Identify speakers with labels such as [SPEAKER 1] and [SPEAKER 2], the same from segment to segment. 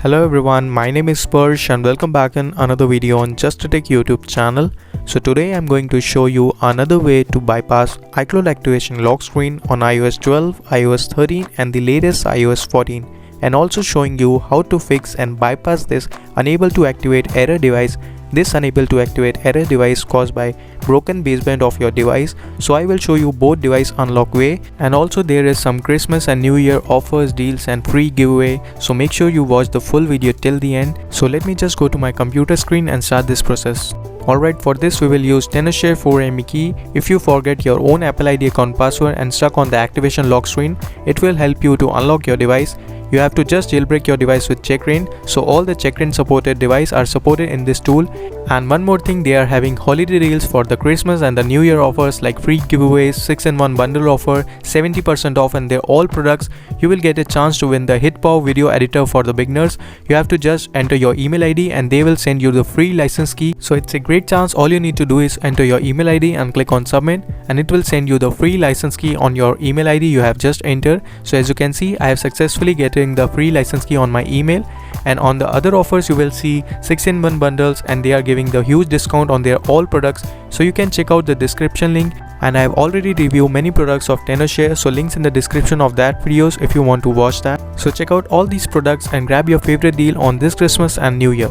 [SPEAKER 1] Hello everyone, my name is Sparsh and welcome back in another video on Just a Tech YouTube channel. So today I'm going to show you another way to bypass iCloud activation lock screen on iOS 12, iOS 13 and the latest iOS 14, and also showing you how to fix and bypass this unable to activate error device. This unable to activate error device caused by broken baseband of your device. So I will show you both device unlock way, and also there is some Christmas and New Year offers, deals and free giveaway. So make sure you watch the full video till the end. So let me just go to my computer screen and start this process. Alright, for this we will use Tenorshare 4ME key. If you forget your own Apple ID account password and stuck on the activation lock screen, it will help you to unlock your device. You have to just jailbreak your device with Checkra1n. So all the Checkra1n supported device are supported in this tool. And one more thing, they are having holiday deals for the Christmas and the New Year offers like free giveaways, 6-in-1 bundle offer, 70% off and their all products. You will get a chance to win the HitPow video editor for the beginners. You have to just enter your email ID and they will send you the free license key. So it's a great chance. All you need to do is enter your email ID and click on submit, and it will send you the free license key on your email ID you have just entered. So as you can see, I have successfully getting the free license key on my email. And on the other offers you will see 6-in-1 bundles, and they are giving the huge discount on their all products. So you can check out the description link, and I have already reviewed many products of Tenorshare, so links in the description of that videos if you want to watch that. So check out all these products and grab your favorite deal on this Christmas and New Year.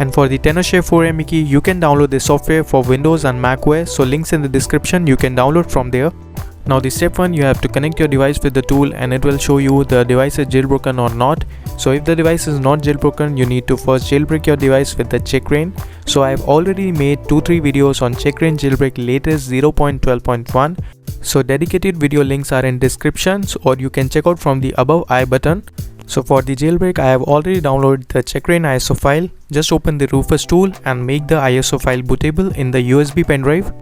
[SPEAKER 1] And for the Tenorshare 4ME key, you can download this software for Windows and macOS, so links in the description, you can download from there. Now the step 1, you have to connect your device with the tool and it will show you the device is jailbroken or not. So if the device is not jailbroken, you need to first jailbreak your device with the Checkra1n. So I have already made 2-3 videos on Checkra1n jailbreak latest 0.12.1. So dedicated video links are in descriptions, or you can check out from the above I button. So for the jailbreak, I have already downloaded the Checkra1n ISO file. Just open the Rufus tool and make the ISO file bootable in the USB pen drive.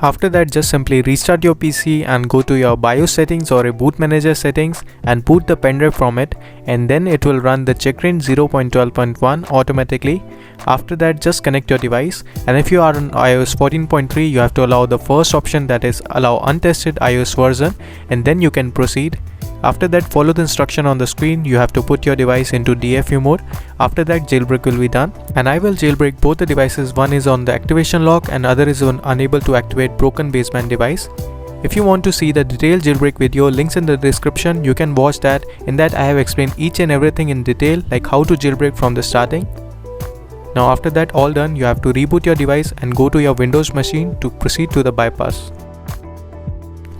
[SPEAKER 1] After that, just simply restart your PC and go to your BIOS settings or a boot manager settings and boot the pen drive from it, and then it will run the Checkra1n 0.12.1 automatically. After that, just connect your device, and if you are on iOS 14.3, you have to allow the first option, that is allow untested iOS version, and then you can proceed. After that, follow the instruction on the screen. You have to put your device into DFU mode. After that, jailbreak will be done, and I will jailbreak both the devices. One is on the activation lock and other is on unable to activate broken baseband device. If you want to see the detailed jailbreak video, links in the description, you can watch that. In that I have explained each and everything in detail, like how to jailbreak from the starting. Now after that all done, you have to reboot your device and go to your Windows machine to proceed to the bypass.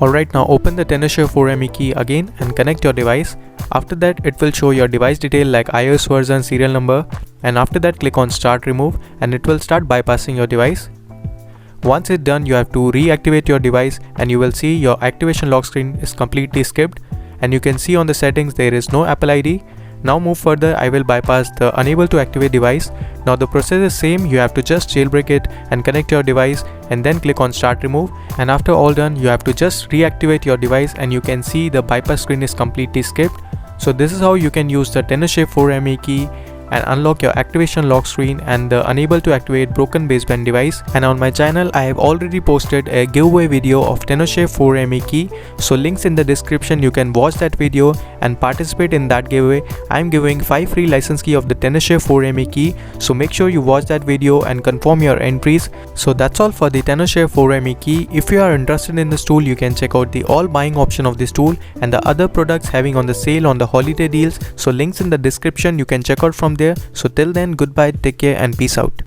[SPEAKER 1] Alright, now open the Tenorshare 4ME key again and connect your device. After that, it will show your device detail like iOS version, serial number, and after that click on start remove and it will start bypassing your device. Once it's done, you have to reactivate your device and you will see your activation lock screen is completely skipped, and you can see on the settings there is no Apple ID. Now move further, I will bypass the unable to activate device. Now the process is same, you have to just jailbreak it and connect your device and then click on start remove, and after all done you have to just reactivate your device and you can see the bypass screen is completely skipped. So this is how you can use the Tenorshare 4ME key and unlock your activation lock screen and the unable to activate broken baseband device. And on my channel I have already posted a giveaway video of Tenorshare 4ME key, so links in the description, you can watch that video and participate in that giveaway. I am giving 5 free license key of the Tenorshare 4ME key, so make sure you watch that video and confirm your entries. So that's all for the Tenorshare 4ME key. If you are interested in this tool, you can check out the all buying option of this tool and the other products having on the sale on the holiday deals. So links in the description, you can check out from there. So till then, goodbye, take care and peace out.